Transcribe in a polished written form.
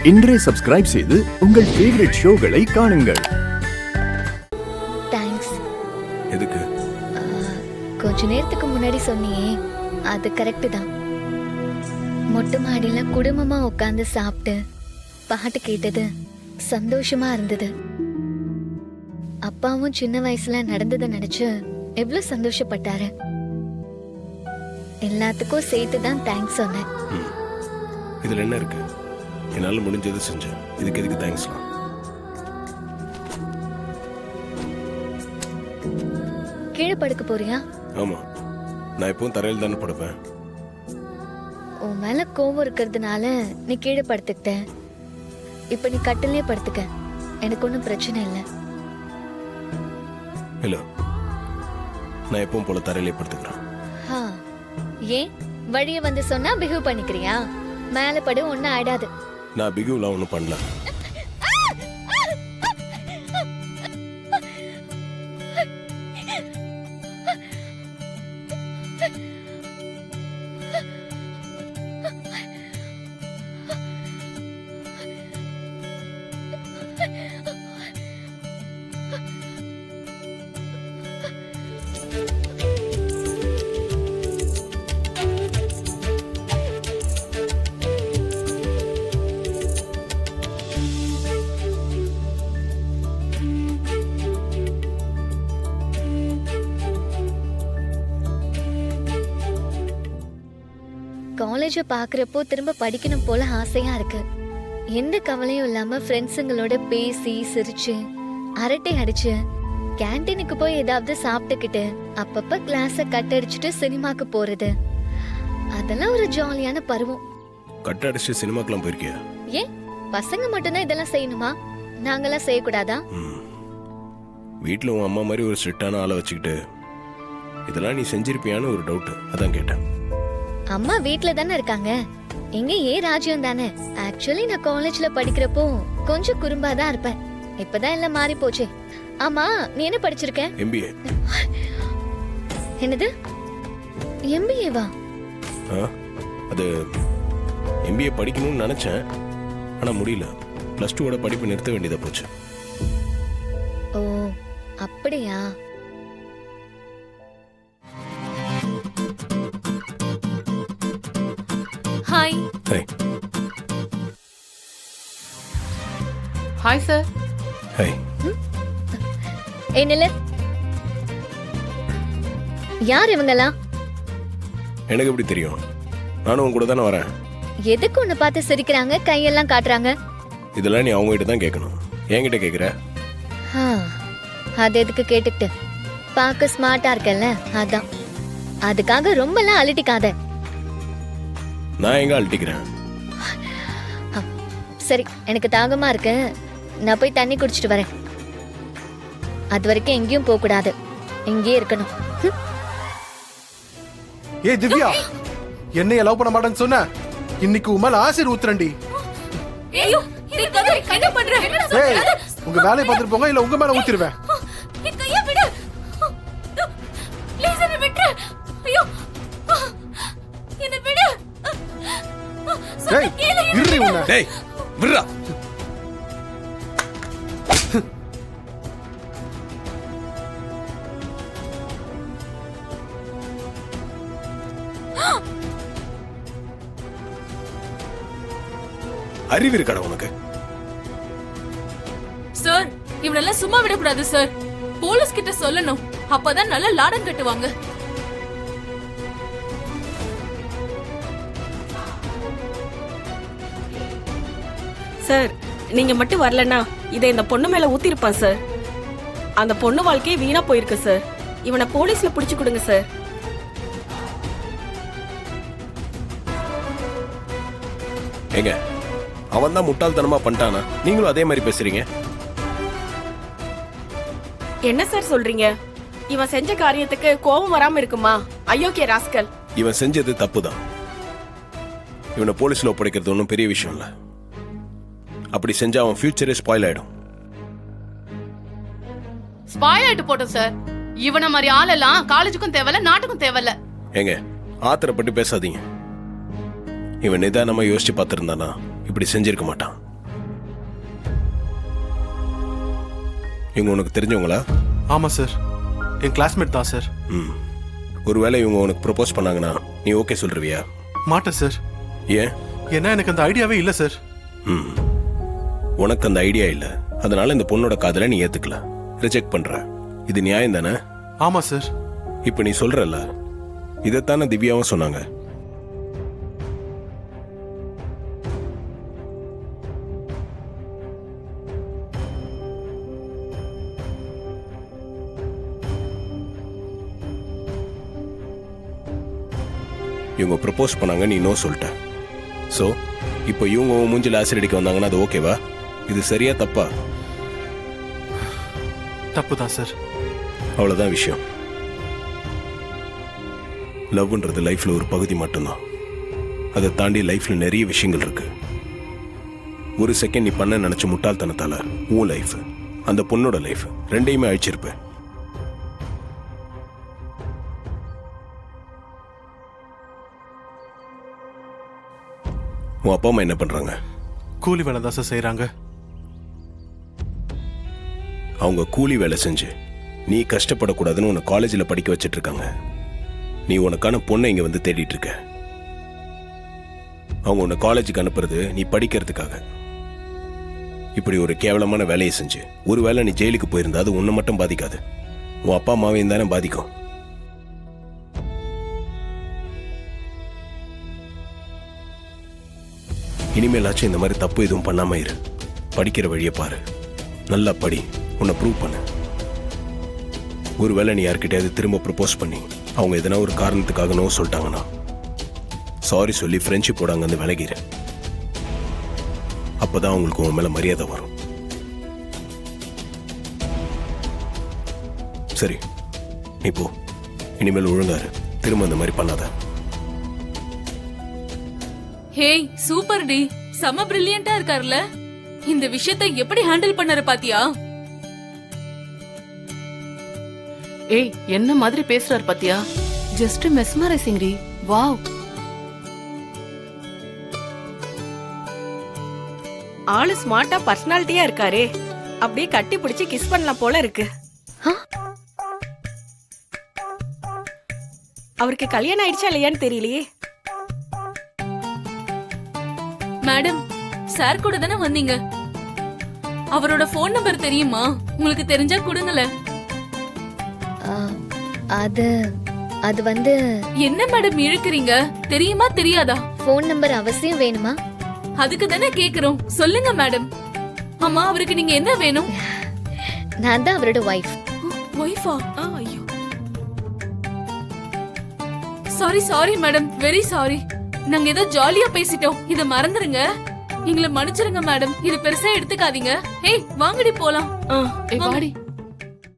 இன்றே சப்ஸ்கிரைப் செய்து உங்கள் ஃபேவரட் ஷோகளை காணுங்கள். தேங்க்ஸ். எதுக்கு? கொஞ்ச நேரத்துக்கு முன்னாடி சொன்னியே அது கரெக்ட் தான். மொட்டை மாடியில குடும்பமா உட்காந்து சாப்பிட்டு பாட்டு கேட்டது சந்தோஷமா இருந்தது. அப்பாவும் சின்ன வயசுல நடந்ததை நினைச்சு எவ்வளவு சந்தோஷப்பட்டாரு. எல்லாத்துக்கும் சேர்த்து தான் தேங்க்ஸ் சொன்னேன். இதுல என்ன இருக்கு? என்னால முடிஞ்சது செஞ்சேன். இதுக்கு எதுக்கு தேங்க்ஸ்லாம்? கீழே படுக்க போறியா? ஆமா, நான் எப்பவும் தரையில் தானே படுப்பேன். உன் மேல கோவம் இருக்கிறதுனால நீ கீழே படுத்துக்கிட்ட. இப்ப நீ கட்டிலே படுத்துக்க, எனக்கு ஒன்றும் பிரச்சனை இல்லை. இல்ல, நான் எப்பவும் போல தரையிலே படுத்துக்கிறேன். ஏன் வழிய வந்து சொன்னா பிஹேவ் பண்ணிக்கிறியா? மேல படு, ஒன்னும் ஆயிடாது. நான் பிகுலாம் ஒன்றும் பண்ணல. காலேஜ பாக்குறப்போ திரும்ப படிக்கணும் போல ஆசையா இருக்கு. எந்த கவலையும் இல்லாம ஃப்ரெண்ட்ஸுங்களோட பேசி சிரிச்சு அரட்டை அடிச்சு கேண்டீனுக்கு போய் ஏதாவது சாப்பிட்டுக்கிட்டு அப்பப்ப கிளாஸ கட் அடிச்சுட்டு சினிமாக்கு போறது, அதெல்லாம் ஒரு ஜாலியான பருவம். கட் அடிச்சு சினிமாக்கெல்லாம் போயிருக்கியா? ஏன் பசங்க மட்டும்தான் இதெல்லாம் செய்யணுமா? நாங்கெல்லாம் செய்யக்கூடாதா? வீட்டில் உன் அம்மா மாதிரி ஒரு ஸ்ட்ரிக்டான ஆளை வச்சுக்கிட்டு இதெல்லாம் நீ செஞ்சிருப்பியான்னு ஒரு டவுட், அதான் கேட்டேன். அம்மா வீட்ல தானே இருக்காங்க, எங்க ராஜ்யம் தானே. ஆக்சுவலி நான் காலேஜ்ல படிக்கிறப்போ கொஞ்சம் குறும்பா தான் இருப்பேன். இப்பதான் எல்லாம் மாறி போச்சு. ஆமா, நீ என்ன படிச்சிருக்க? MBA. என்னது MBA வா? அது MBA படிக்கணும்னு நினைச்சேன், ஆனா முடியல. +2 படிப்பு நிறுத்த வேண்டியதா போச்சு. ஓ அப்படியா? Hi. Hi. Hi sir. Hi. என்னல யார் இவங்கலாம்? எனக்கு எப்படி தெரியும்? நானும் உன் கூட தானே வரேன். எதுக்கு உன்னை பார்த்து சிரிக்கிறாங்க, கையெல்லாம் காட்டுறாங்க? இதெல்லாம் நீ அவங்க கிட்ட தான் கேட்கணும், என்கிட்ட கேட்குற. அது எதுக்கு கேட்டுக்கிட்டு? பார்க்க ஸ்மார்ட்டா இருக்கல்ல, அதான். அதுக்காக ரொம்பலாம் அலட்டிக்காத. நான் எங்க அழட்டிக்கிறேன்? சரி, எனக்கு தாகமா இருக்கு, நான் போய் தண்ணி குடிச்சிட்டு வரேன். அது வரைக்கும் எங்கேயும் போக கூடாது, இங்கேயே இருக்கணும். ஏய் திவ்யா, என்னைய லவ் பண்ண மாட்டேன்னு சொன்ன, இன்னைக்கு உன் மேல ஆசிர் ஊத்துறண்டி. ஏய் நீ என்ன பண்ற? ஏய், உங்க வேலைய பார்த்துட்டு போங்க, இல்ல உங்க மேல ஊத்திடுவேன். நீ கைய விடு ப்ளீஸ், என்ன விட்டு. ஐயோ என்ன விடு. ஏய் இருடி உன்னை. டேய் விட்றா. அறிவு இருக்கடா உனக்கு? சார், இவனெல்லாம் சும்மா விடக்கூடாது சார். போலீஸ் கிட்ட சொல்லணும், அப்பதான் நல்ல லாடம் கட்டுவாங்க. சார், நீங்க மட்டும் வரலன்னா இதை இந்த பொண்ணு மேல ஊத்திருப்பான் சார். அந்த பொண்ணு வாழ்க்கையே வீணா போயிருக்கு சார். இவனை போலீஸ்ல புடிச்சு கொடுங்க சார். ஏங்க, அவன் தான் முட்டாள்தனமா பண்ணிட்டானா? நீங்களும் அதே மாதிரி பேசுறீங்க. என்ன சார் சொல்றீங்க? இவன் செஞ்ச காரியத்துக்கு கோபம் வராம இருக்குமா? அயோக்கிய ராஸ்கல். இவன் செஞ்சது தப்புதான். இவனை போலீஸ்ல ஒப்படைக்கிறது ஒன்றும் பெரிய விஷயம் இல்ல. அப்படி செஞ்சா அவன் ஃபியூச்சரே ஸ்பாயில் ஆயிடும். ஸ்பாயில் ஆயிட்டு போட்டோம் சார். இவன மாதிரி ஆளெல்லாம் காலேஜுக்கும் தேவையில்ல, நாட்டுக்கும் தேவையில்ல. ஏங்க, ஆத்திரப்பட்டு பேசாதீங்க. இவன் நிதானமா யோசிச்சு பார்த்திருந்தானா இப்படி செஞ்சிருக்க மாட்டான். இவங்க உனக்கு தெரிஞ்சவங்களா? ஆமா சார், என் கிளாஸ்மேட் தான் சார். ம். ஒருவேளை இவங்க உனக்கு ப்ரொபோஸ் பண்ணாங்கன்னா நீ ஓகே சொல்றியா? மாட்டேன் சார். ஏன்? ஏன்னா எனக்கு அந்த ஐடியாவே இல்லை சார். ம். உனக்கு அந்த ஐடியா இல்ல, அதனால இந்த பொண்ணோட காதலை நீ ஏத்துக்கல, ரிஜெக்ட் பண்ற. இது நியாயம் தானே? ஆமா சார். இப்ப நீ சொல்றல, இதைத்தானே திவ்யாவும் சொன்னாங்க. இவங்க ப்ரப்போஸ் பண்ணாங்க, நீ நோ சொல்லிட்ட. ஸோ இப்போ இவங்க உன் மூஞ்சில் ஆசிட் அடிக்க வந்தாங்கன்னா அது ஓகேவா? இது சரியா தப்பா? தப்பு தான் சார். அவ்வளோதான் விஷயம். லவ்ன்றது லைஃப்ல ஒரு பகுதி மட்டும்தான். அதை தாண்டி லைஃப்ல நிறைய விஷயங்கள் இருக்கு. ஒரு செகண்ட் நீ பண்ண நினைச்ச முட்டாள்தனத்தால உன் லைஃப், அந்த பொண்ணோட லைஃப் ரெண்டையுமே அழிச்சிருப்ப. உன் அப்பா அம்மா என்ன பண்றாங்க? கூலி வேலை தான் சார் செய்யறாங்க. அவங்க கூலி வேலை செஞ்சு நீ கஷ்டப்படக்கூடாதுன்னு உன்னை காலேஜில் படிக்க வச்சிட்டு இருக்காங்க. நீ உனக்கான பொண்ணை இங்க வந்து தேடிட்டு இருக்க. அவங்க உன்னை காலேஜுக்கு அனுப்புறது நீ படிக்கிறதுக்காக. இப்படி ஒரு கேவலமான வேலையை செஞ்சு ஒருவேளை நீ ஜெயிலுக்கு போயிருந்தா அது உன்னை மட்டும் பாதிக்காது, உன் அப்பா அம்மாவையும் தானே பாதிக்கும். இனிமேலாச்சும் இந்த மாதிரி தப்பு எதுவும் பண்ணாம இரு. படிக்கிற வழியை பாரு, நல்லா படி, உன்னை ப்ரூவ் பண்ணு. ஒருவேளை நீ யார்கிட்டயாவது திரும்ப ப்ரப்போஸ் பண்ணி அவங்க எதனா ஒரு காரணத்துக்காக நோ சொல்லிட்டாங்கன்னா சாரி சொல்லி ஃப்ரெண்ட்ஷிப்போட அங்க வந்து விலகிற. அப்பதான் அவங்களுக்கு உன் மேல மரியாதை வரும். சரி, நீ போ. இனிமேல் ஒழுங்காரு, திரும்ப அந்த மாதிரி பண்ணாத. ஹேய் சூப்பர் டி, செம பிரில்லியண்டா இருக்காருல. இந்த விஷயத்தை எப்படி ஹேண்டில் பண்ணாரு பாத்தியா? ஏய் என்ன மாதிரி பேசுறாரு பாத்தியா? ஜஸ்ட் மெஸ்மரைசிங் டி. வாவ். ஆளு ஸ்மார்ட்டா பர்சனாலிட்டியா இருக்காரே, அப்படியே கட்டி பிடிச்சு கிஸ் பண்ணலாம் போல இருக்கு. அவருக்கு கல்யாணம் ஆயிடுச்சா இல்லையான்னு தெரியலையே. மேடம், சார் கூட தானே வந்தீங்க. அவரோட போன் நம்பர் தெரியுமா? உங்களுக்கு தெரிஞ்சா கொடுங்களேன். ஆ, அது அது வந்து என்ன மேடம் இழுக்கிறீங்க? தெரியுமா தெரியாதா? ஃபோன் நம்பர் அவசியம் வேணுமா? அதுக்கு தானே கேக்குறோம், சொல்லுங்க மேடம். ஆமா, அவருக்கு நீங்க என்ன வேணும்? நான் தான் அவரோட ஒய்ஃப். ஒய்ஃபா? ஐயோ, sorry sorry madam, very sorry. நாங்க ஏதோ ஜாலியா பேசிட்டோம், இத மறந்துருங்க. எங்களை மன்னிச்சிருங்க மேடம், இது பெருசா எடுத்துக்காதீங்க. ஏய் வாங்கடி போலாம். ஏய் வாடி.